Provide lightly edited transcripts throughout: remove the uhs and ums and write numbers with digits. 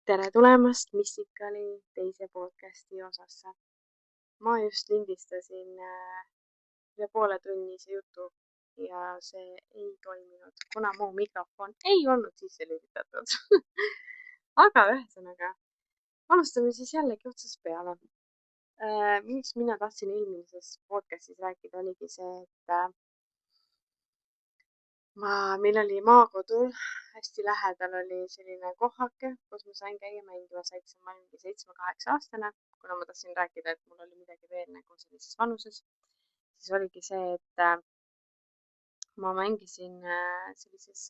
Tere tulemast Mysticali teise podcasti osasse. Ma just lindistasin üle pooletunnise jutu ja see ei toiminud, kuna mu mikrofon ei olnud sisse lülitatud. Aga ühesõnaga, alustame siis jällegi otsast peale. Miks mina tahtsin eelmises podcastis rääkida, oligi see, et meil oli maakodul hästi lähedal oli selline kohake, kus ma sain käia mängimas, ma olingi 7-8-aastane, kuna ma tahtsin rääkida, et mul oli midagi veel nagu sellises vanuses, siis oligi see, et ma mängisin sellises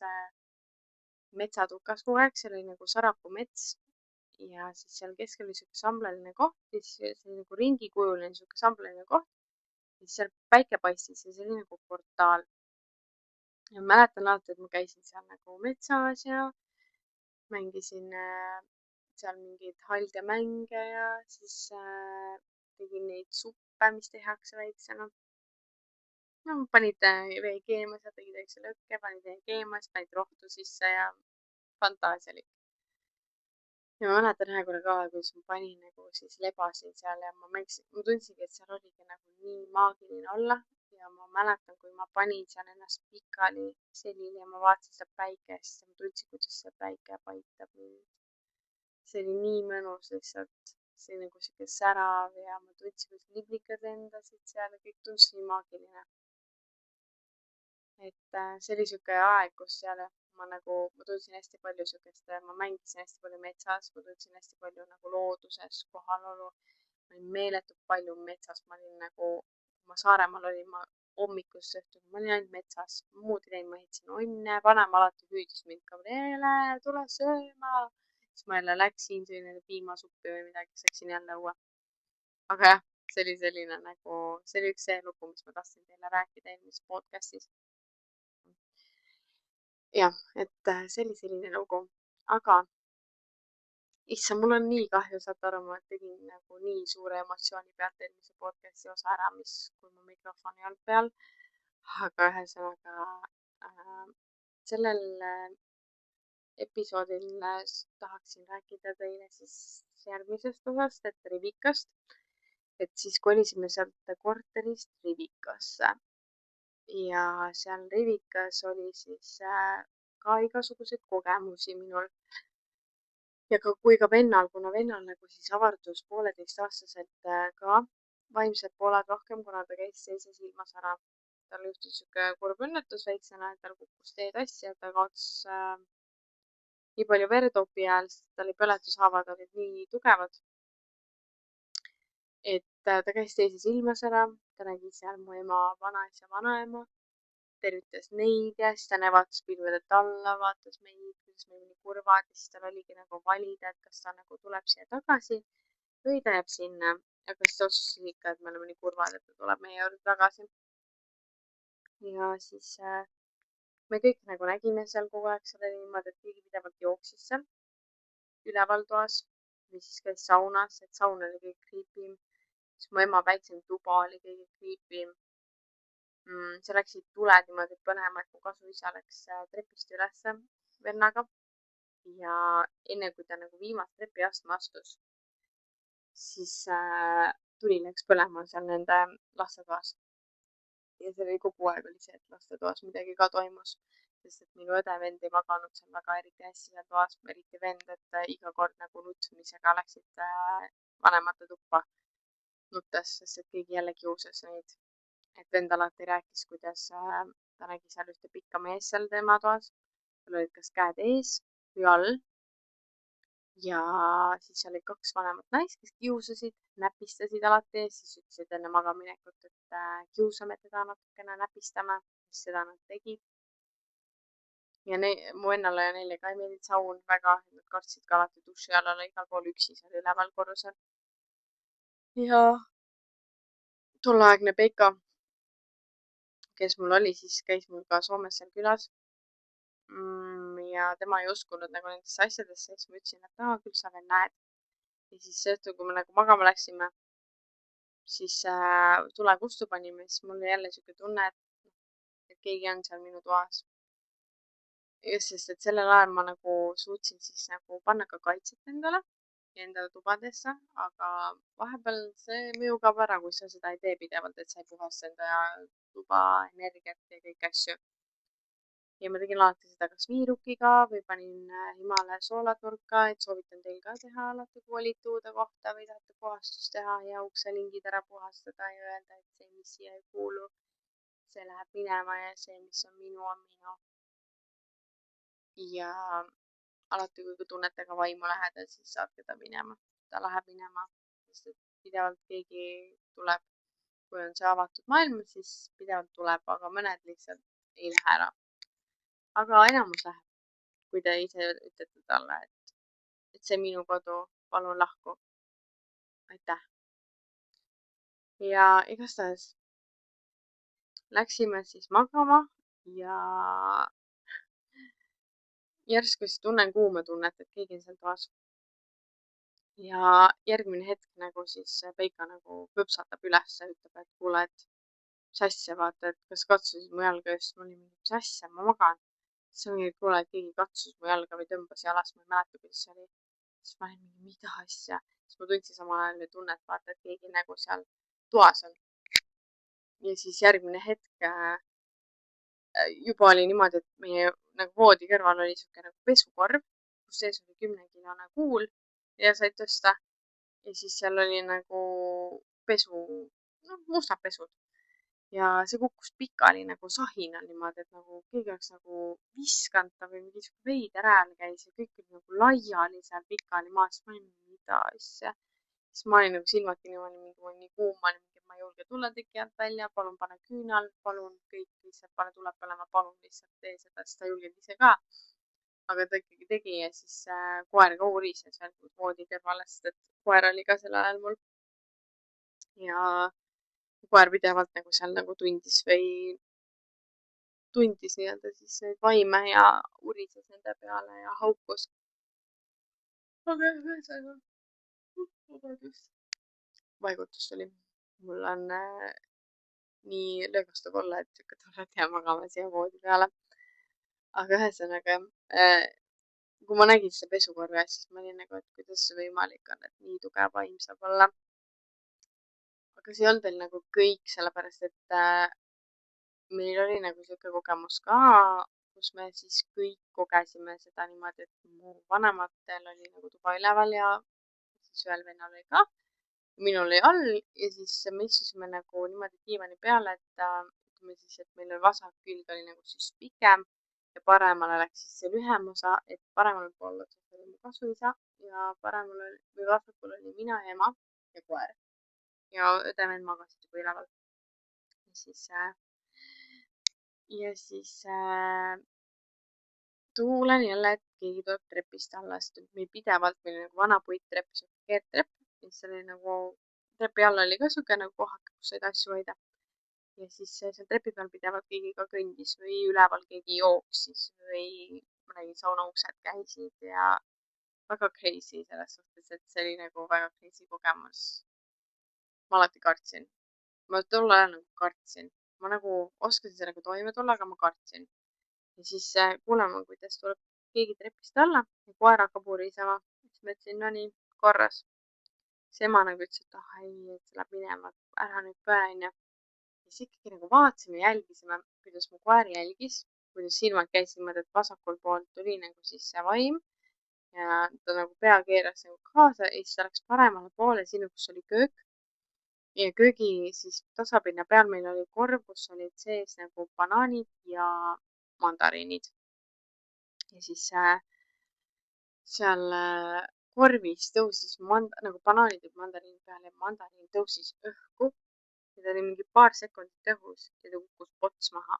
metsatukas kogu aeg, see oli nagu Sarapuu mets ja siis seal keskel oli siuke sambleline koht, siis see oli nagu ringikujuline siuke sambleline koht, siis seal päike paistis ja see oli nagu portaal. Ja mäletan alati, et ma käisin seal nagu metsas ja mängisin seal mingeid halde mänge ja siis tegin neid suppe, mis tehakse väiksena. No panid vee keema, seal tegid väikse lõkke, panid vee keema, siis panid rohtu sisse ja fantaasialik. Ja ma mäletan ühe korra ka, kuidas ma panin nagu siis lebasin seal ja ma tundsingi, et seal oligi nagu nii maagiline olla. Ja ma mäletan, kui ma panin seal ennast pikali selili ja ma vaatasin seda päikest ja ma tundsin, kuidas see päike paitab mind. See oli nii mõnus lihtsalt, see oli nagu siuke särav ja ma tundsin, kuidas liblikad lendasid seal ja kõik tundus nii maagiline. Et see oli siuke aeg, kus seal ma tundsin hästi palju siukest, ma mängisin hästi palju metsas, ma tundsin hästi palju nagu looduses kohalolu. Ma olin meeletult palju metsas, ma olin nagu, kui ma Saaremaal olin, ma hommikust õhtuni, ma olin ainult metsas, muud ei teinud, ma ehitasin onne, vanem alati hüüdis mind ka, tule sööma. Siis ma jälle läksin, sõin neile piimasuppi või midagi, siis läksin jälle õue. Aga jah, see oli selline nagu, see oli üks see lugu, mis ma tahtsin teile rääkida eelmises podcastis. Jah, et see oli selline lugu, aga issand, mul on nii kahju, saate aru, ma tegin nagu nii suure emotsiooni pealt eelmise podcasti osa ära, kui mu mikrofon ei olnud peal. Aga ühesõnaga sellel episoodil tahaksin rääkida teile siis järgmisest osast, et Rivikast. Et siis kolisime sealt korterist Rivikasse ja seal Rivikas oli siis ka igasuguseid kogemusi minul. Ja kui ka vennal, kuna vennal nagu siis avardus 1,5-aastaselt ka vaimsed pooled rohkem, kuna ta käis teise silmas ära. Tal juhtus siuke kurb õnnetus väiksena, et tal kukkus teetassi ja ta kaotas nii palju verd opi ajal, sest tal oli põletushaavad olid nii tugevad. Et ta käis teise silmas ära, ta nägi seal mu ema, vanaisa, vanaema, tervitas neid ja siis ta vaatas pilvedelt alla, vaatas meid, kuidas me olime kurvad ja siis tal oligi nagu valida, et kas ta nagu tuleb siia tagasi või ta jääb sinna. Aga siis ta otsustas ikka, et me oleme nii kurvad, et ta tuleb meie juurde tagasi. Ja siis me kõik nagu nägime seal kogu aeg, seal oli niimoodi, et keegi pidevalt jooksis seal üleval toas või siis käis saunas, et saun oli kõige kriipim. Siis mu ema väiksem tuba oli kõige kriipim. Seal läksid tuled niimoodi põlema, et mu kasuisa läks trepist ülesse vennaga. Ja enne kui ta nagu viimast trepiastme astus, siis tuli läks põlema seal nende lastetoas. Ja see oli kogu aeg oli see, et lastetoas midagi ka toimus, sest et minu õde vend ei maganud seal väga eriti hästi seal toas, eriti vend, et iga kord nagu nutmisega läksid vanemate tuppa nuttes, sest et keegi jälle kiusas neid. Et vend alati rääkis, kuidas ta nägi seal ühte pikka meest seal tema toas. Tal olid kas käed ees või all. Ja siis oli 2 vanemat naist, kes kiusasid, näpistasid alati ees, siis ütlesid enne magaminekut, et kiusame teda natukene, näpistame, siis seda nad tegid. Ja mu vennale ja neile ka ei meeldinud saun väga, nad kartsid ka alati duši all olla igal pool üksi seal üleval korrusel. Ja tolleaegne Peika, kes mul oli, siis käis mul ka Soomes seal külas. Ja tema ei uskunud nagu nendesse asjadesse, siis ma ütlesin, et küll sa veel näed. Ja siis õhtul, kui me nagu magama läksime, siis tule kustu panime, siis mul oli jälle siuke tunne, et keegi on seal minu toas. just, sest et sellel ajal ma nagu suutsin siis nagu panna ka kaitset endale ja enda tubadesse, aga vahepeal see mõju kaob ära, kui sa seda ei tee pidevalt, et sa ei puhasta enda tuba energiat ja kõiki asju. Ja ma tegin alati seda kas viirukiga või panin Himalaia soolaturka, et soovitan teil ka teha alati, kui olite uude kohta või tahate puhastust teha ja ukselingid ära puhastada ja öelda, et see, mis siia ei kuulu, see läheb minema ja see, mis on minu. Ja alati, kui tunnete ka vaimu lähedal, siis saatke ta minema. Ta läheb minema, sest et pidevalt keegi tuleb. Kui on see avatud maailm, siis pidevalt tuleb, aga mõned lihtsalt ei lähe ära. Aga enamus läheb, kui te ise ütlete talle, et see minu kodu, palun lahku. Aitäh. Ja igastahes läksime siis magama ja järsku siis tunnen kuumetunnet, et keegi on seal toas. Ja järgmine hetk nagu siis Peika nagu kõpsatab üles ja ütleb, et kuule, et mis asja, vaata, et kas katsusid mu jalga just. Ma olin mingi, mis asja, ma magan. siis ma mingi, kuule, et keegi katsus mu jalga või tõmbas jalast, ma ei mäleta, kuidas see oli. siis ma olin mingi, mida asja. siis ma tundsin samal ajal tunnet, vaata, et keegi nagu seal toas on. ja siis järgmine hetk juba oli niimoodi, et meie nagu voodi kõrval oli siuke nagu pesukorv, kus sees oli 10-kilone kuul ja said tõsta. Ja siis seal oli nagu pesu, noh, mustad pesud. Ja see kukkus pikali nagu sahinal niimoodi, et nagu keegi oleks nagu viskanud ta või mingi veider hääl käis ja kõik oli nagu laiali seal pikali maas. Ma olin, mida asja. siis ma olin nagu silmad kinni, ma olin mingi, mul nii kuum, ma olin mingi, ma ei julge tulla teki alt välja, palun pane küünal, palun kõik lihtsalt pane tule põlema, palun lihtsalt tee seda, sest ta ei julgenud ise ka. aga ta ikkagi tegi ja siis koer ka urises veel voodi kõrvale, sest et koer oli ka sel ajal mul. ja koer pidevalt nagu seal nagu tundis nii-öelda siis neid vaime ja urises nende peale ja haukus. aga ühesõnaga, vabandust. vaigutus tuli. mul on nii löögastav olla, et siuke tuled ja magama siia voodi peale. aga ühesõnaga, kui ma nägin seda pesukorvi asja, siis ma olin nagu, et kuidas see võimalik on, et nii tugev vaim saab olla. aga see ei olnud veel nagu kõik, sellepärast et meil oli nagu siuke kogemus ka, kus me siis kõik kogesime seda niimoodi, et mu vanematel oli nagu tuba üleval ja siis ühel vennal oli ka. minul oli all ja siis me istusime nagu niimoodi diivani peale, et ütleme siis, et meil vasak külg oli nagu siis pikem ja paremale läks siis see lühem osa, et paremal pool otsas oli mu kasuisa ja paremal oli või vasakul oli mina ja ema ja koer. ja õde-vend magasid juba üleval. ja siis tuulen jälle, et keegi tuleb trepist alla, sest meil pidevalt, meil nagu vana puittrepp, siuke keerdtrepp, mis oli nagu trepi all oli ka siuke nagu kohake, kus said asju hoida. ja siis seal trepi peal pidevalt keegi ka kõndis või üleval keegi jooksis või ma nägin saunauksed käisid ja väga crazy selles suhtes, et see oli nagu väga crazy kogemus. ma alati kartsin. ma tol ajal nagu kartsin. ma nagu oskasin sellega toime tulla, aga ma kartsin. ja siis kuuleme, kuidas tuleb keegi trepist alla ja koer hakkab urisema. siis ma ütlesin, no nii, korras. siis ema nagu ütles, et ah ei, et see läheb minema, ära nüüd põe, onju. ja siis ikkagi nagu vaatasime, jälgisime, kuidas mu koer jälgis, kuidas silmad käisid niimoodi, et vasakul pool tuli nagu siis see vaim ja ta nagu pea keeras nagu kaasa ja siis ta läks paremale poole sinna, kus oli köök. ja köögi siis tasapinna peal meil oli korv, kus olid sees nagu banaanid ja mandariinid. ja siis seal korvis tõusis nagu banaanid ja mandariin peale ja mandariin tõusis õhku ja ta oli mingi paar sekundit õhus ja ta kukkus pots maha.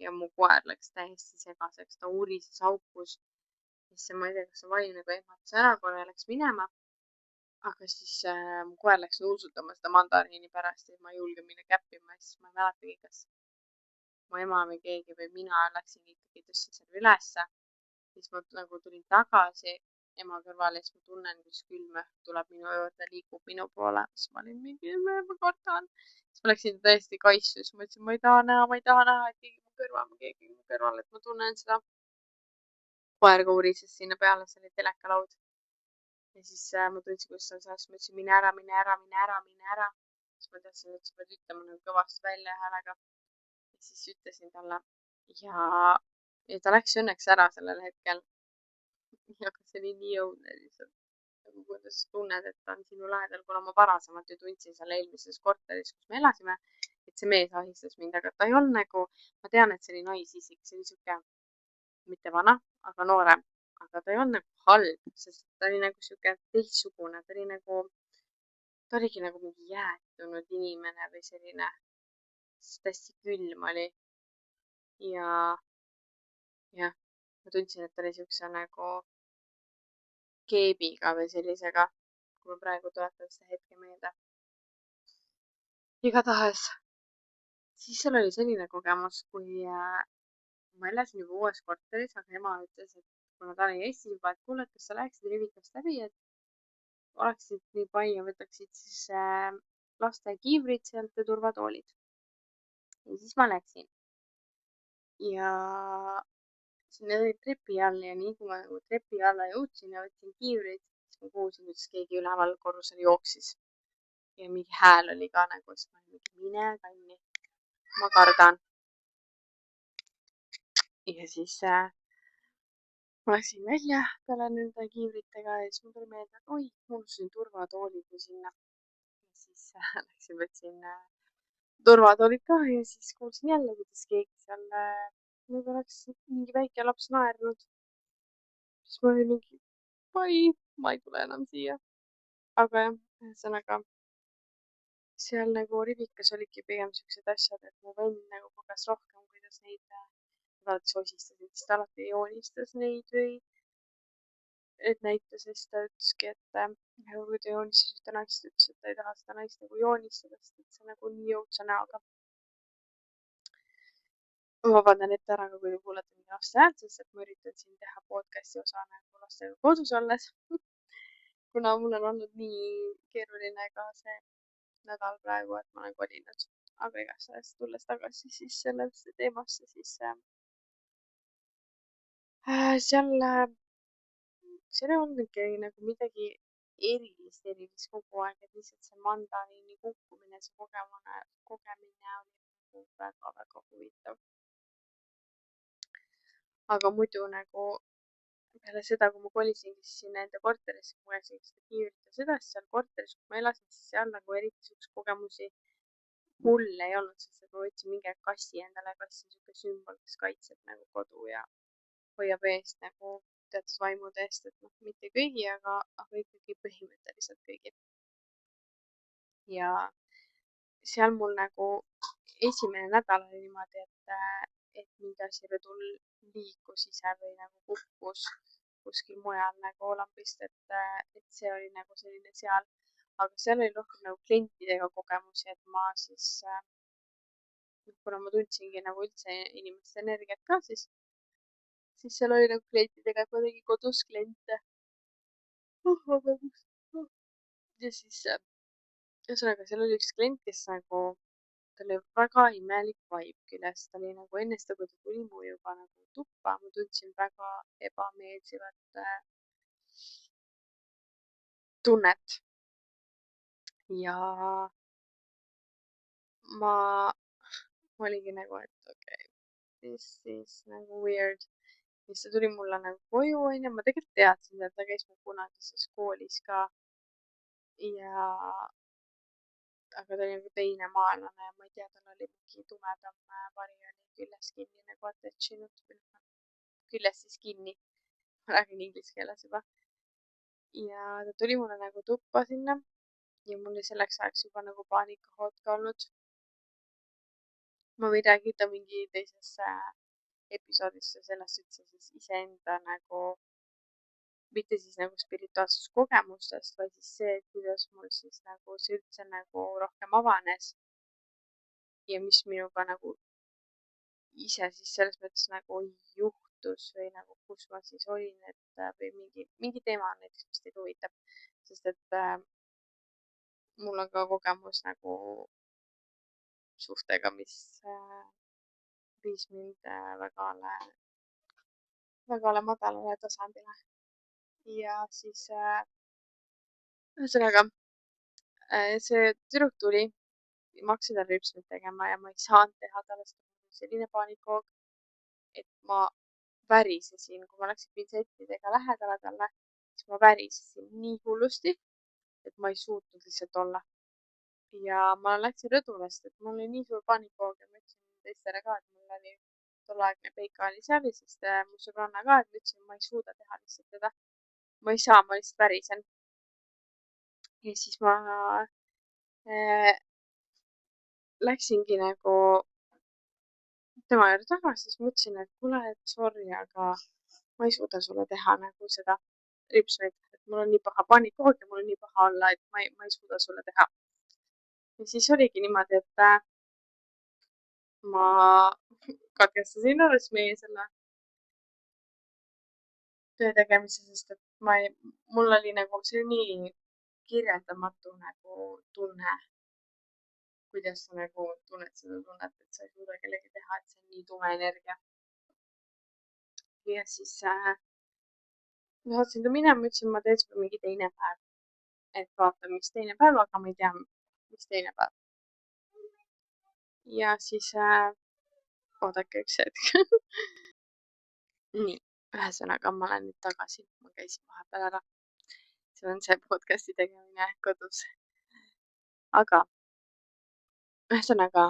ja mu koer läks täiesti segaseks, ta urises, haukus. siis ma ei tea, kas see vaim nagu ehmatas ära korra ja läks minema. aga siis mu koer läks nuusutama seda mandariini pärast ja ma ei julge minna käppima, siis ma ei mäletagi, kas mu ema või keegi või mina läksin ikkagi, tõstsin selle ülesse. siis ma nagu tulin tagasi ema kõrvale ja siis ma tunnen, kus külm õhk tuleb minu juurde, liigub minu poole. siis ma olin mingi, ma kardan. siis ma läksin täiesti kaisu, siis ma ütlesin, ma ei taha näha, et keegi mu kõrval, et ma tunnen seda. koer ka urises sinna peale, see oli telekalaud. Ja siis ma tundsin, kus ta on seal, siis ma ütlesin, mine ära, mine ära, mine ära, mine ära. siis ma teadsin, et sa pead ütlema nagu kõvasti välja häälega. ja siis ütlesin talle ja ta läks õnneks ära sellel hetkel. aga see oli nii õudne lihtsalt. nagu kuidas tunned, et ta on sinu lähedal, kuna ma varasemalt ju tundsin seal eelmises korteris, kus me elasime, et see mees ahistas mind, aga ta ei olnud nagu, ma tean, et see oli naisisik, see oli sihuke mitte vana, aga noorem, aga ta ei olnud nagu halb, sest ta oli nagu sihuke teistsugune, ta oligi nagu mingi jäätunud inimene või selline, sest hästi külm oli. ja jah, ma tundsin, et ta oli siukse nagu keebiga või sellisega, kui ma praegu tuletan seda hetke meelde. igatahes, siis seal oli selline kogemus, kui ma elasin juba uues korteris, aga ema ütles, et kuna ta oli Eestis juba, et kuule, et kas sa läheksid Rivikast läbi, et oleksid nii palju, võtaksid siis laste kiivrid sealt ja turvatoolid. ja siis ma läksin. ja sinna oli trepi all ja nii kui ma nagu trepi alla jõudsin ja võtsin kiivrid, siis ma kuulsin, kuidas keegi üleval korrusel jooksis. ja mingi hääl oli ka nagu, siis ma olin mingi, mine kanni, ma kardan. ja siis ma läksin välja peale nende kiivritega ja siis mul tuli meelde, et oi, ma unustasin turvatoolid ju sinna. ja siis läksin, võtsin turvatoolid ka ja siis kuulsin jälle, kuidas keegi seal nagu oleks mingi väike laps naernud. siis ma olin mingi, oi, ma ei tule enam siia. aga jah, ühesõnaga seal nagu Rivikas olidki pigem siuksed asjad, et mu vend nagu koges rohkem, kuidas neid alati sosistasid, siis ta alati joonistas neid või et näitas ja siis ta ütleski, et kui ta joonistas ühte naist, ütles, et ta ei taha seda naist nagu joonistada, sest et see nagu nii õudse näoga. ma vabandan ette ära, kui te kuulete mingi laste häält, sest et ma üritan siin teha podcast'i osa nagu lastega kodus olles. kuna mul on olnud nii keeruline ka see nädal praegu, et ma olen kolinud. aga igastahes tulles tagasi siis sellesse teemasse, siis seal ei olnud ikka nagu midagi erilist kogu aeg, et lihtsalt see mandariini kukkumine, see kogemine oli nagu väga-väga huvitav. aga muidu nagu peale seda, kui ma kolisingi siis sinna enda korterisse, ma käisin seda kiivrit ja seda, siis seal korteris, kus ma elasin, siis seal nagu eriti siukseid kogemusi mul ei olnud, sest et ma võtsin mingi aeg kassi endale, kass on siuke sümbol, kes kaitseb nagu kodu ja hoiab eest nagu teatud vaimude eest, et noh, mitte kõigi, aga ikkagi põhimõtteliselt kõigi. ja seal mul nagu esimene nädal oli niimoodi, et mingi asi rõdul liikus ise või nagu kukkus kuskil mujal nagu lambist, et see oli nagu selline seal, aga seal oli rohkem nagu klientidega kogemusi, et ma siis, kuna ma tundsingi nagu üldse inimeste energiat ka, siis seal oli nagu klientidega, et ma tegin kodus kliente. vabandust. ja siis ühesõnaga seal oli üks klient, kes nagu, tal oli väga imelik vibe küljes, ta oli nagu enne seda, kui ta tuli mu juba nagu tuppa, ma tundsin väga ebameeldivat tunnet. ja ma olingi nagu, et okei, this is nagu weird. siis ta tuli mulle nagu koju, onju, ma tegelikult teadsin, et ta käis mu kunagises koolis ka. aga ta oli nagu teine maanlane ja ma ei tea, tal oli mingi tumedam vari oli küljes kinni nagu attach inud või noh, küljes siis kinni. ma räägin inglise keeles juba. ja ta tuli mulle nagu tuppa sinna ja mul oli selleks ajaks juba nagu paanikahood ka olnud. ma võin rääkida mingi teises episoodis sellest üldse siis iseenda nagu, mitte siis nagu spirituaalsest kogemustest, vaid siis see, et kuidas mul siis nagu see üldse nagu rohkem avanes. ja mis minuga nagu ise siis selles mõttes nagu juhtus või nagu kus ma siis olin, et või mingi teema on näiteks, mis teid huvitab, sest et mul on ka kogemus nagu suhtega, mis viis mind väga väga madalale tasandile. Ja siis ühesõnaga see tüdruk tuli, ma hakkasin talle rüpsmeid tegema ja ma ei saanud teha talle selline paanikuhoog, et ma värisesin, kui ma läksin pintsettidega lähedale talle, siis ma värisesin nii hullusti, et ma ei suutnud lihtsalt olla. Ja ma läksin rõdule, sest et mul oli nii suur paanikuhoog ja ma ütlesin teistele ka, et mul oli tolleaegne Peika oli seal ja siis mu sõbranna ka, et ma ütlesin, ma ei suuda teha lihtsalt teda. ma ei saa, ma lihtsalt värisen. Ja siis ma äh, läksingi nagu tema juurde tagasi, siis ma ütlesin, et kuule, et sorry, aga ma ei suuda sulle teha nagu seda ripsmeid, et mul on nii paha paanikuhoog ja mul on nii paha olla, et ma ei suuda sulle teha. ja siis oligi niimoodi, et ma katkestasin alles meie selle töö tegemise, sest et mul oli nagu, see oli nii kirjeldamatu nagu tunne, kuidas sa nagu tunned seda tunnet, et sa ei suuda kellegi teha, et see on nii tume energia. ja siis ma saatsin ta minema, ütlesin, ma teen sulle mingi teine päev, et vaata, mis teine päev, aga ma ei tea, mis teine päev. ja siis oodake üks hetk. nii, ühesõnaga ma olen nüüd tagasi, ma käisin vahepeal ära. see on see podcast'i tegemine kodus. aga ühesõnaga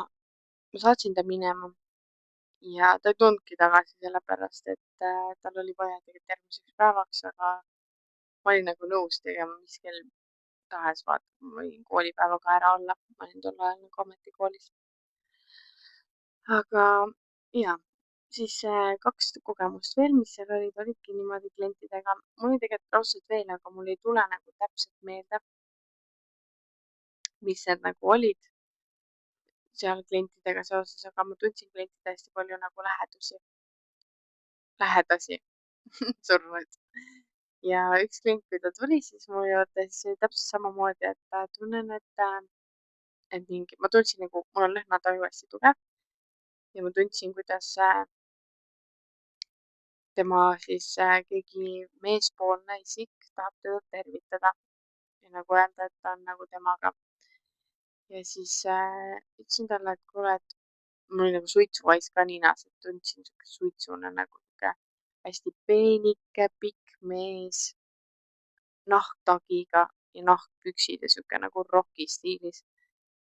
ma saatsin ta minema ja ta ei tulnudki tagasi sellepärast, et tal oli vaja tegelikult järgmiseks päevaks, aga ma olin nagu nõus tegema mis kell tahes, vaata, ma võin koolipäevaga ära olla, ma olin tol ajal nagu ametikoolis. aga ja, siis 2 kogemust veel, mis seal olidki niimoodi klientidega. mul oli tegelikult raudselt veel, aga mul ei tule nagu täpselt meelde, mis need nagu olid seal klientidega seoses, aga ma tundsin klientide hästi palju nagu lähedasi surnuid. ja üks klient, kui ta tuli siis mu juurde, siis oli täpselt samamoodi, et tunnen, et mingi, ma tundsin nagu, mul on lõhnataju hästi tugev ja ma tundsin, kuidas tema siis keegi meespoolne isik tahab teda tervitada ja nagu öelda, et ta on nagu temaga. ja siis ütlesin talle, et kuule, et mul oli nagu suitsuvaisk ka ninas, et tundsin siuke suitsune nagu siuke hästi peenike, pikk mees nahktagiga ja nahkpüksid ja siuke nagu roki stiilis,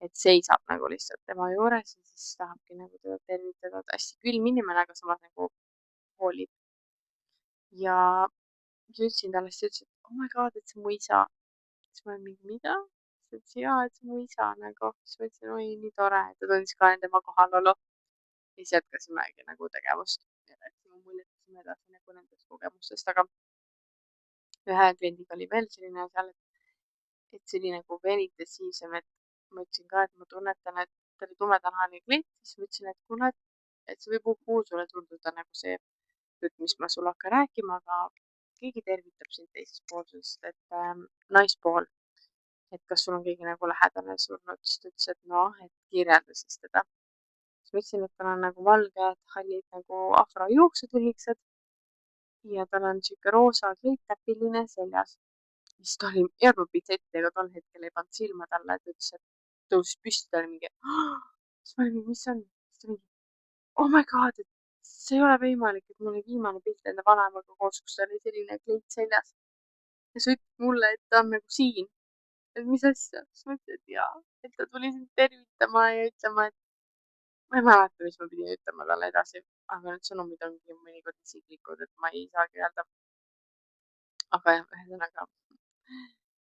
et seisab nagu lihtsalt tema juures ja siis tahabki nagu teda tervitada, et hästi külm inimene, aga samas nagu hoolib. ja siis ütlesin talle, siis ta ütles, et oh my god, et see on mu isa. siis ma olin mingi, mida? siis ta ütles, jaa, et see on mu isa nagu. siis ma ütlesin, oi, nii tore, et ta tundis ka tema kohalolu. ja siis jätkasimegi nagu tegevust ja rääkisime, muljetasime edasi nagu nendest kogemustest, aga ühe kliendiga oli veel selline seal, et see oli nagu veel intensiivsem, et ma ütlesin ka, et ma tunnetan, et ta oli tumedanahaline klient, siis ma ütlesin, et kuule, et see võib sulle tunduda nagu see jutt, mis ma sulle hakkan rääkima, aga keegi tervitab sind teisest poolsest, et naispool, et kas sul on keegi nagu lähedane surnud, siis ta ütles, et noh, et kirjelda siis teda. siis ma ütlesin, et tal on nagu valged, hallid nagu afrojuuksed lühikesed ja tal on siuke roosa kleittäpiline seljas. siis ta oli, ei olnud pitseti, aga tol hetkel ei pannud silma talle, et ütles, et tõusis püsti, ta oli mingi, siis ma olin mingi, mis see on? siis ta mingi, oh my god, et see ei ole võimalik, et mul oli viimane pilt enda vanemaga koos, kus tal oli selline kleit seljas. ja sa ütled mulle, et ta on nagu siin. et mis asja? siis ma ütlesin, et jaa, et ta tuli sind tervitama ja ütlema, et ma ei mäleta, mis ma pidin ütlema talle edasi, aga need sõnumid ongi mõnikord isiklikud, et ma ei saagi öelda. aga jah, ühesõnaga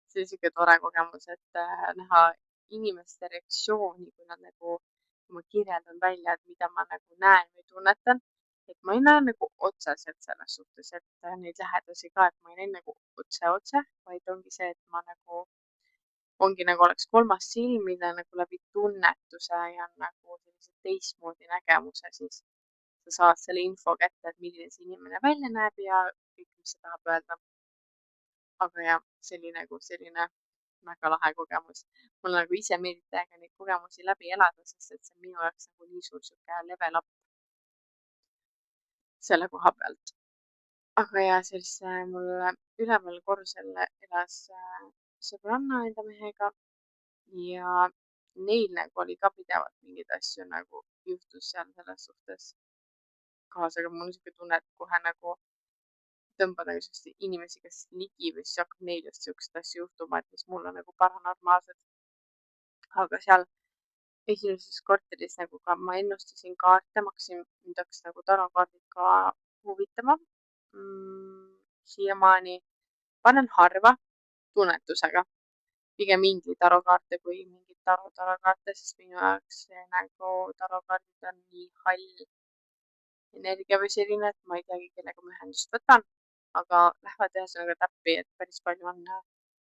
see oli siuke tore kogemus, et näha inimeste reaktsiooni, kui nad nagu, kui ma kirjeldan välja, et mida ma nagu näen või tunnetan, et ma ei näe nagu otseselt selles suhtes, et neid lähedasi ka, et ma ei näe nagu otse, vaid ongi see, et ma nagu, ongi nagu oleks kolmas silm, mille nagu läbi tunnetuse ja nagu sellise teistmoodi nägemuse, siis sa saad selle info kätte, et milline see inimene välja näeb ja kõik, mis see tahab öelda. aga jah, see oli nagu selline väga lahe kogemus. Mulle nagu ise meeldib täiega neid kogemusi läbi elada, sest et see on minu jaoks nagu nii suur sihuke level up selle koha pealt. aga ja siis mul üleval korrusel elas sõbranna enda mehega ja neil nagu oli ka pidevalt mingeid asju nagu juhtus seal selles suhtes kaasa, aga mul on siuke tunne, et kohe nagu tõmbada selliseid inimesi, kes ligi või siis hakkab neil just siukseid asju juhtuma, et mis mul on nagu paranormaalsed. aga seal esimeses korteris nagu ka ma ennustasin kaarte, ma hakkasin, mind hakkas nagu tarokaardid ka huvitama siiamaani panen harva tunnetusega, pigem inglitarokaarte kui mingit tarokaarte, sest minu jaoks see nagu tarokaardid on nii hall energia või selline, et ma ei teagi, kellega ma ühendust võtan, aga lähevad ühesõnaga täppi, et päris palju on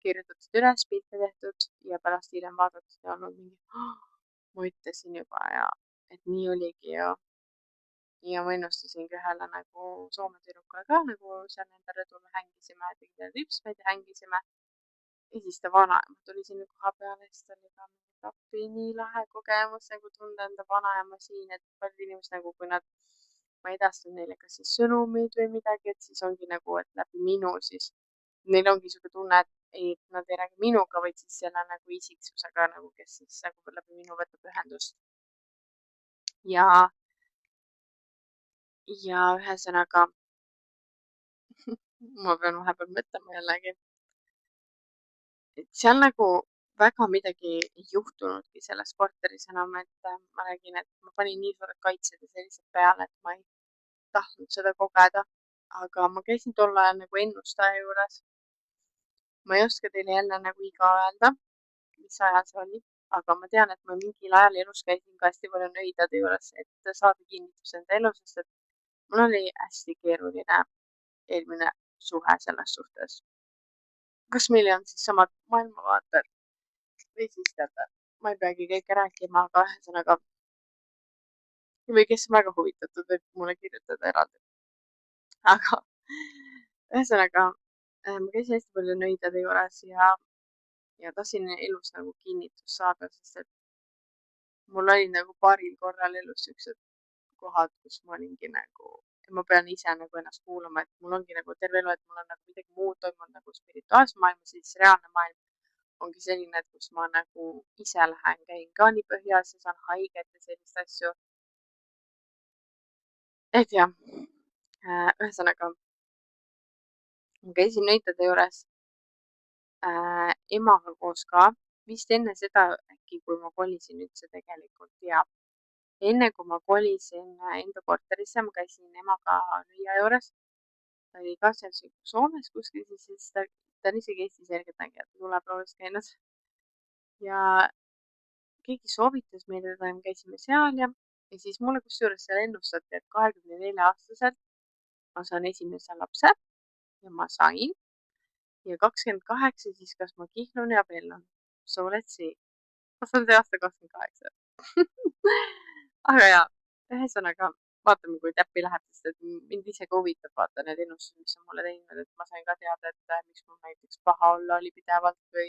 kirjutatud üles, pilte tehtud ja pärast hiljem vaadatud ja olnud mingi, ma ütlesin juba ja et nii oligi ja ma ennustasingi ühele nagu Soome tüdrukule ka nagu seal nende rõdul hängisime, tegime lüpsmeid ja hängisime. Ja siis ta vanaema tuli sinna koha peale, siis ta oli ka mingi appi nii lahe kogemus nagu tunda enda vanaema siin, et paljud inimesed nagu, kui nad, ma edastan neile kas siis sõnumid või midagi, et siis ongi nagu, et läbi minu siis neil ongi siuke tunne, et ei, nad ei räägi minuga, vaid siis selle nagu isiksusega nagu, kes siis nagu läbi minu võtab ühendust. ja ühesõnaga ma pean vahepeal mõtlema jällegi, et seal nagu väga midagi ei juhtunudki selles korteris enam, et ma räägin, et ma panin nii suured kaitsed ja sellised peale, et ma ei tahtnud seda kogeda. aga ma käisin tol ajal nagu ennustaja juures. ma ei oska teile jälle nagu iga öelda, mis ajal see oli, aga ma tean, et ma mingil ajal elus käisin ka hästi palju nõidade juures, et saada kinnitust enda elu, sest et mul oli hästi keeruline eelmine suhe selles suhtes. kas meil on siis samad maailmavaated või siis teate, ma ei peagi kõike rääkima, aga ühesõnaga või kes on väga huvitatud, võib mulle kirjutada eraldi. aga ühesõnaga ma käisin hästi palju nõidade juures ja tahtsin elus nagu kinnitust saada, sest et mul oli nagu paaril korral elus siuksed kohad, kus ma olingi nagu, ma pean ise nagu ennast kuulama, et mul ongi nagu terve elu, et mul on nagu midagi muud toimunud nagu spirituaalses maailmas, siis reaalne maailm ongi selline, et kus ma nagu ise lähen, käin ka nii põhjas ja saan haiget ja sellist asju. et jah, ühesõnaga ma käisin nõidade juures emaga koos ka, vist enne seda äkki, kui ma kolisin üldse tegelikult ja enne kui ma kolisin enda korterisse, ma käisin emaga nõia juures. ta oli ka seal Soomes kuskil, siis ta on isegi Eesti selgeltnägija, ta tuleb roolis käinud. ja keegi soovitas meile teda ja me käisime seal ja siis mulle kusjuures seal ennustati, et 24-aastaselt ma saan esimese lapse ja ma sain. ja 28 siis kas ma kihnun ja abiellun. So let's see. ma saan see aasta 28. aga jaa, ühesõnaga vaatame, kui täppi läheb, sest et mind ise ka huvitab vaata need ennustused, mis on mulle teinud, et ma sain ka teada, et miks mul näiteks paha olla oli pidevalt või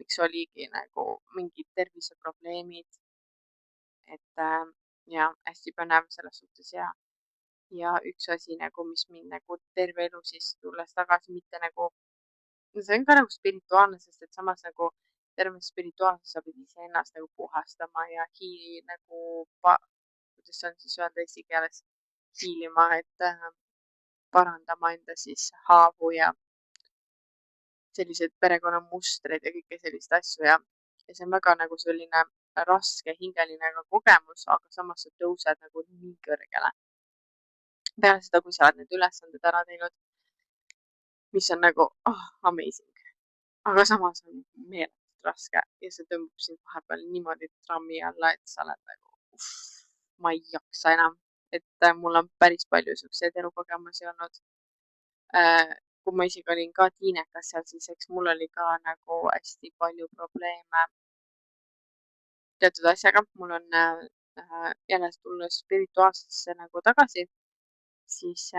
miks oligi nagu mingid terviseprobleemid. et ja hästi põnev selles suhtes ja üks asi nagu, mis mind nagu terve elu siis tulles tagasi, mitte nagu, see on ka nagu spirituaalne, sest et samas nagu terves spirituaalses sa pidid iseennast nagu puhastama ja nagu, kuidas see on siis öelda eesti keeles, hiilima, et parandama enda siis haavu ja sellised perekonnamustreid ja kõike sellist asju ja see on väga nagu selline raske hingeline kogemus, aga samas sa tõused nagu nii kõrgele. peale seda, kui sa oled need ülesanded ära teinud, mis on nagu amazing, aga samas on meeletult raske ja see tõmbab sind vahepeal niimoodi trammi alla, et sa oled nagu ma ei jaksa enam, et mul on päris palju siukseid elukogemusi olnud. kui ma isegi olin ka tiinekas seal, siis eks mul oli ka nagu hästi palju probleeme teatud asjaga. mul on jälle tulles spirituaalsesse nagu tagasi, siis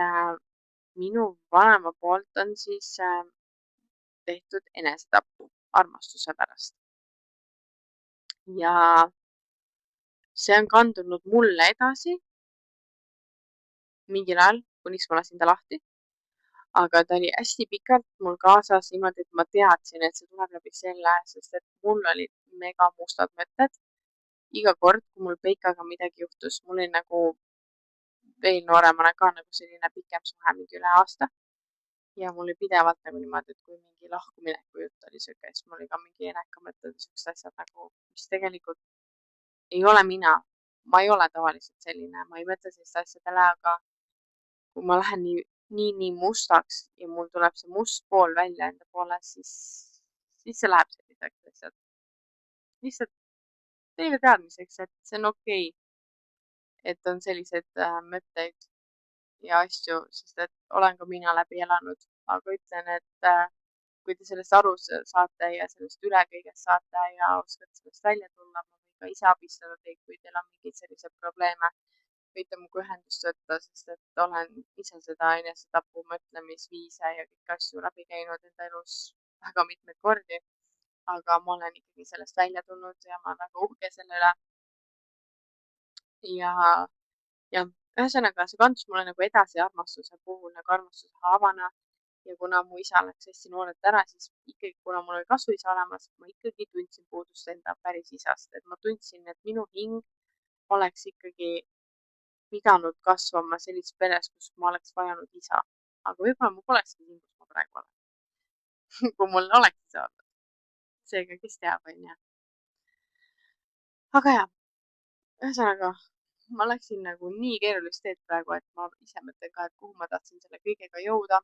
minu vanema poolt on siis tehtud enesetapp armastuse pärast. ja see on kandunud mulle edasi mingil ajal, kuniks ma lasin ta lahti. aga ta oli hästi pikalt mul kaasas niimoodi, et ma teadsin, et see tuleb läbi selle, sest et mul olid mega mustad mõtted. Iga kord, kui mul Peikaga midagi juhtus, mul oli nagu veel nooremana ka nagu selline pikem suhe mingi üle aasta. Ja mul oli pidevalt nagu niimoodi, et kui mingi lahkumineku jutt oli siuke, siis mul oli ka mingi enekamõtted ja siuksed asjad nagu, mis tegelikult ei ole mina. Ma ei ole tavaliselt selline, ma ei mõtle selliste asjadele, aga kui ma lähen nii mustaks ja mul tuleb see must pool välja enda poole, siis see läheb selliseks lihtsalt. Lihtsalt teile teadmiseks, et see on okei, et on selliseid mõtteid ja asju, sest et olen ka mina läbi elanud, aga ütlen, et kui te sellest aru saate ja sellest üle kõigest saate ja oskate sellest välja tulla, ma võin ka ise abistada teid, kui teil on mingeid selliseid probleeme. Võite minuga ühendust võtta, sest et olen ise seda enesetapu mõtlemisviise ja kõiki asju läbi käinud enda elus väga mitmeid kordi. Aga ma olen ikkagi sellest välja tulnud ja ma olen väga uhke selle üle. Ja ühesõnaga, see kandus mulle nagu edasi armastuse puhul nagu armastuse haavana. Ja kuna mu isa läks hästi noorelt ära, siis ikkagi, kuna mul oli kasvuisa olemas, ma ikkagi tundsin puudust enda päris isast. Et ma tundsin, et minu hing oleks ikkagi pidanud kasvama sellises peres, kus ma oleks vajanud isa. Aga võib-olla ma polekski siin, kus ma praegu olen. Kui mul oleks isa olnud. Seega, kes teab, on ju. Aga jah, ühesõnaga, ma läksin nagu nii keerulist teed praegu, et ma ise mõtlen ka, et kuhu ma tahtsin selle kõigega jõuda.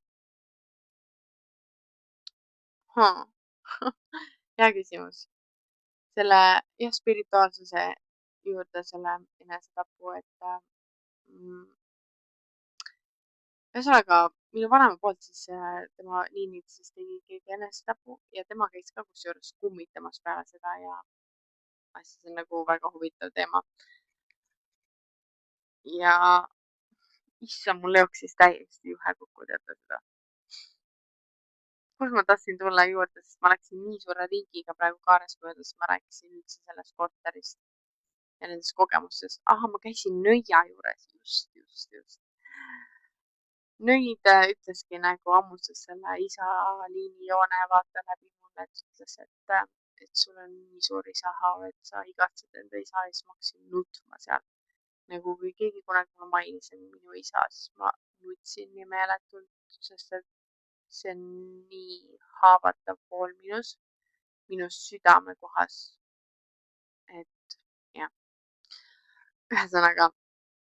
Hea küsimus. Selle spirituaalsuse juurde selle enesetapu, et ühesõnaga minu vanema poolt siis tema liinid siis tegi keegi enesetapu ja tema käis ka kusjuures kummitamas peale seda ja see on nagu väga huvitav teema. Ja issand, mul jooksis täiesti juhe kokku, teate seda. Kus ma tahtsin tulla juurde, sest ma läksin nii suure ringiga praegu kaares möödas, ma rääkisin üldse sellest korterist ja nendest kogemustest. Aha, ma käisin nõia juures, just. Nõid ütleski nagu ammustas selle isa liinijoone vaata läbi mulle, et ütles, et sul on nii suur isahaav, et sa igatsed enda isa ja siis ma hakkasin nutma seal. Nagu kui keegi kunagi ma mainisin minu isa, siis ma nutsin nii meeletult, sest et see on nii haavatav pool minu südame kohas. Et jah, ühesõnaga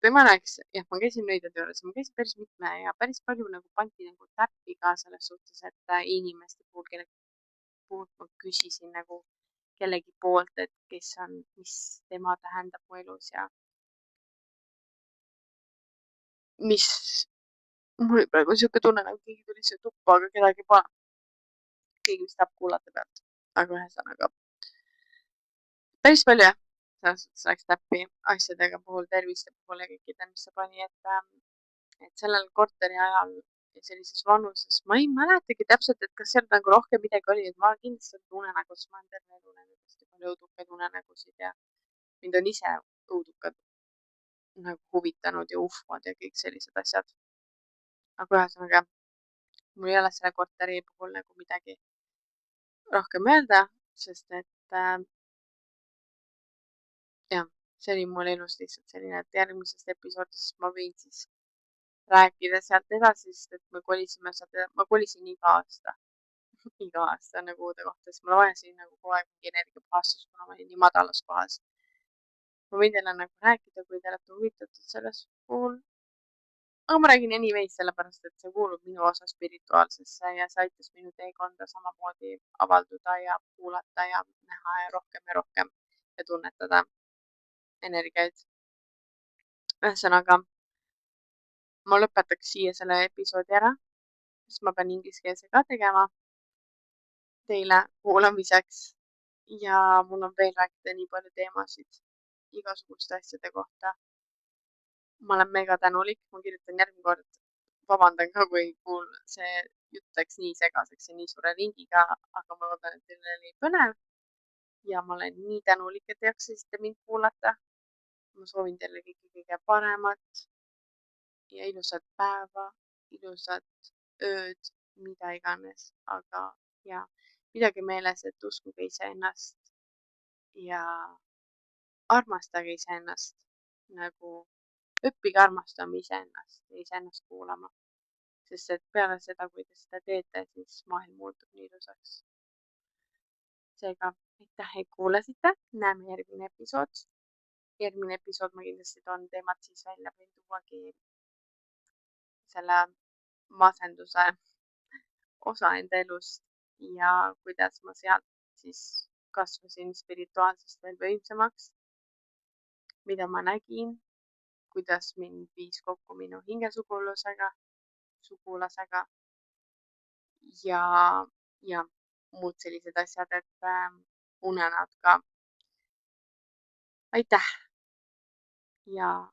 tema rääkis, jah, ma käisin nõidade juures, ma käisin päris mitme ja päris palju nagu pandi nagu täppi ka selles suhtes, et inimeste puhul, kelle puhul ma küsisin nagu kellegi poolt, et kes on, mis tema tähendab mu elus ja mis, mul oli praegu siuke tunne, nagu keegi tuli siia tuppa, aga kedagi pole. Keegi vist tahab kuulata pealt, aga ühesõnaga päris palju jah, selles suhtes läks täppi asjadega puhul, terviste puhul ja kõikide, mis see pani, et sellel korteri ajal ja sellises vanuses, ma ei mäletagi täpselt, et kas seal nagu rohkem midagi oli, et ma olen kindlasti unenägus, ma olen terve elu näinud hästi palju õudukaid unenägusid ja mind on ise õudukad nagu huvitanud ja ufod ja kõik sellised asjad. Aga ühesõnaga, mul ei ole selle korteri puhul nagu midagi rohkem öelda, sest et jah, see oli mul elus lihtsalt selline, et järgmisest episoodist ma võin siis rääkida sealt edasi, sest et me kolisime sealt, ma kolisin iga aasta nagu uude kohta, sest ma vajasin nagu kogu aeg mingi energiapuhastust, kuna ma olin nii madalas kohas. Ma võin teile nagu rääkida, kui te olete huvitatud selles puhul. Aga ma räägin anyways, sellepärast, et see kuulub minu osa spirituaalsesse ja see aitas minu teekonda samamoodi avalduda ja kuulata ja näha ja rohkem ja tunnetada energiaid. Ühesõnaga, ma lõpetaks siia selle episoodi ära, sest ma pean ingliskeelse ka tegema teile kuulamiseks ja mul on veel rääkida nii palju teemasid igasuguste asjade kohta. Ma olen mega tänulik, ma kirjutan järgmine kord, vabandan ka, kui see jutt läks nii segaseks ja nii suure ringiga, aga ma loodan, et teil oli põnev ja ma olen nii tänulik, et te jaksasite mind kuulata. Ma soovin teile kõike kõige paremat ja ilusat päeva, ilusat ööd, mida iganes, aga ja pidage meeles, et uskuge iseennast ja armastage iseennast, nagu õppige armastama iseennast ja iseennast kuulama, sest et peale seda, kui te seda teete, siis maailm muutub nii ilusaks. Seega aitäh, et kuulasite, näeme järgmine episood. Järgmine episood ma kindlasti toon teemad siis välja, võin tuuagi selle masenduse osa enda elust ja kuidas ma sealt siis kasvasin spirituaalsest veel võimsamaks, mida ma nägin, kuidas mind viis kokku minu hingesugulasega ja muud sellised asjad, et unenäod ka. Aitäh ja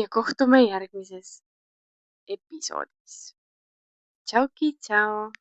kohtume järgmises episoodis. Tšauki, tšau!